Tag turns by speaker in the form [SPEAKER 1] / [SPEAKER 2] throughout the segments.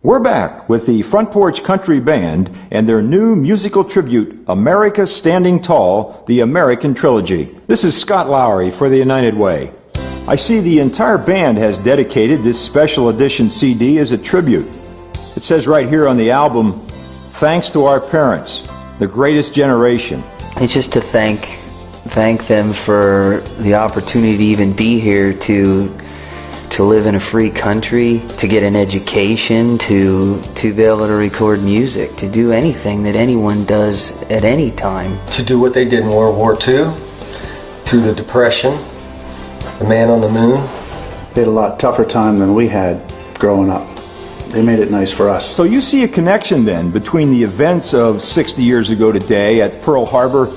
[SPEAKER 1] We're back with the Front Porch Country Band and their new musical tribute, America Standing Tall, the American Trilogy. This is Scott Lowry for the United Way. I see the entire band has dedicated this special edition CD as a tribute. It says right here on the album, "Thanks to our parents, the greatest generation."
[SPEAKER 2] It's just to thank them for the opportunity to even be here, to live in a free country, to get an education, to be able to record music, to do anything that anyone does at any time.
[SPEAKER 3] To do what they did in World War II, through the Depression, the man on the moon.
[SPEAKER 4] They had a lot tougher time than we had growing up. They made it nice for us.
[SPEAKER 1] So you see a connection then between the events of 60 years ago today at Pearl Harbor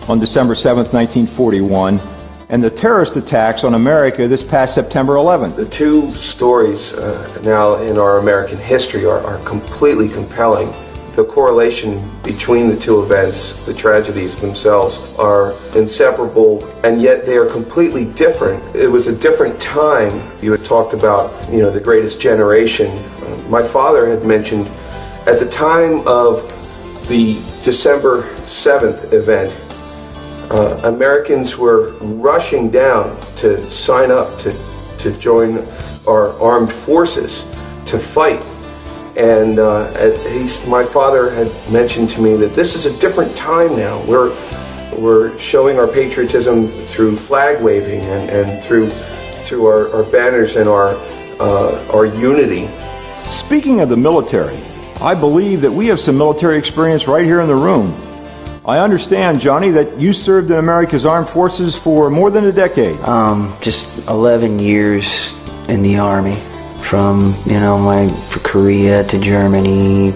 [SPEAKER 1] on December 7th, 1941, and the terrorist attacks on America this past September 11th.
[SPEAKER 5] The two stories now in our American history are completely compelling. The correlation between the two events, the tragedies themselves, are inseparable, and yet they are completely different. It was a different time. You had talked about, the greatest generation. My father had mentioned at the time of the December 7th event, Americans were rushing down to sign up to join our armed forces to fight. And my father had mentioned to me that this is a different time now. We're showing our patriotism through flag waving and through our banners and our unity.
[SPEAKER 1] Speaking of the military, I believe that we have some military experience right here in the room. I understand, Johnny, that you served in America's armed forces for more than a decade.
[SPEAKER 2] Just 11 years in the Army. From, for Korea to Germany,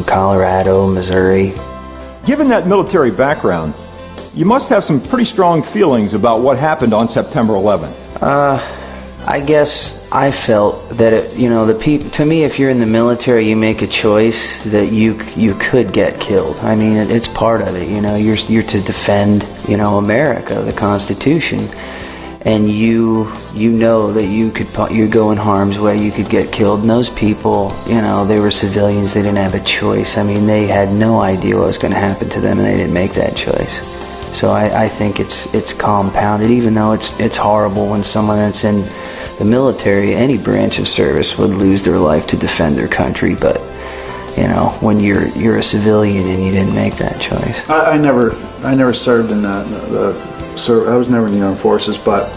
[SPEAKER 2] Colorado, Missouri.
[SPEAKER 1] Given that military background, you must have some pretty strong feelings about what happened on September 11th.
[SPEAKER 2] I guess I felt that, to me, if you're in the military, you make a choice that you could get killed. I mean, it's part of it, you're to defend, America, the Constitution. And you know that you go in harm's way, you could get killed. And those people, they were civilians, they didn't have a choice. I mean, they had no idea what was going to happen to them, and they didn't make that choice. So I think it's compounded, even though it's horrible when someone that's in the military, any branch of service, would lose their life to defend their country. But, when you're a civilian and you didn't make that choice.
[SPEAKER 4] I never served in I was never in the armed forces, but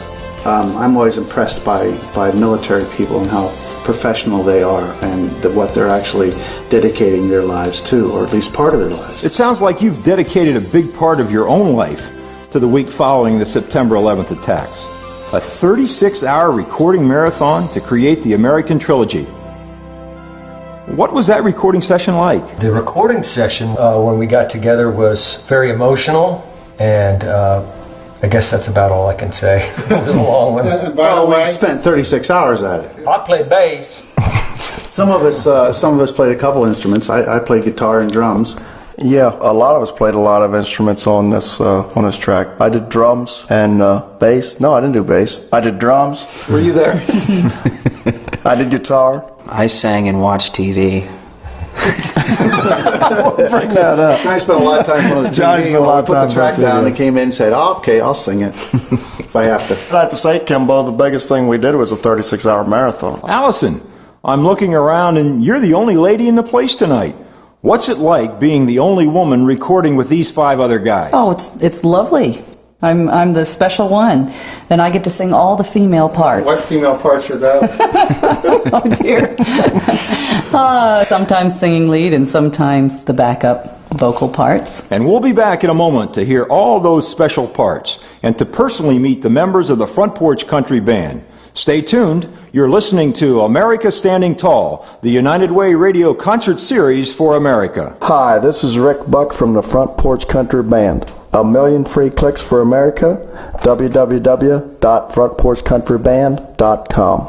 [SPEAKER 4] I'm always impressed by military people and how professional they are and what they're actually dedicating their lives to, or at least part of their lives.
[SPEAKER 1] It sounds like you've dedicated a big part of your own life to the week following the September 11th attacks. A 36-hour recording marathon to create the American Trilogy. What was that recording session like?
[SPEAKER 3] The recording session, when we got together, was very emotional, and I guess that's about all I can say. It was a long one.
[SPEAKER 4] And by the way, we spent 36 hours at it.
[SPEAKER 3] I played bass.
[SPEAKER 4] Some of us played a couple instruments. I played guitar and drums.
[SPEAKER 6] Yeah, a lot of us played a lot of instruments on this track. I did drums and bass. No, I didn't do bass. I did drums.
[SPEAKER 4] Were you there?
[SPEAKER 6] I did guitar.
[SPEAKER 2] I sang and watched TV.
[SPEAKER 6] Bring that up.
[SPEAKER 4] Johnny spent a lot of time on the TV.
[SPEAKER 6] Johnny spent a lot of
[SPEAKER 4] put
[SPEAKER 6] time
[SPEAKER 4] the track
[SPEAKER 6] on
[SPEAKER 4] down
[SPEAKER 6] TV.
[SPEAKER 4] and came in and said, "Oh, okay, I'll sing it if I have to."
[SPEAKER 6] I have to say, Kimbo, the biggest thing we did was a 36-hour marathon.
[SPEAKER 1] Allison, I'm looking around and you're the only lady in the place tonight. What's it like being the only woman recording with these 5 other guys?
[SPEAKER 7] Oh, it's lovely. I'm the special one, and I get to sing all the female parts.
[SPEAKER 4] What female parts are those?
[SPEAKER 7] Oh dear. Sometimes singing lead and sometimes the backup vocal parts.
[SPEAKER 1] And we'll be back in a moment to hear all those special parts and to personally meet the members of the Front Porch Country Band. Stay tuned. You're listening to America Standing Tall, the United Way radio concert series for America.
[SPEAKER 6] Hi, this is Rick Buck from the Front Porch Country Band. 1,000,000 free clicks for America, www.frontporchcountryband.com.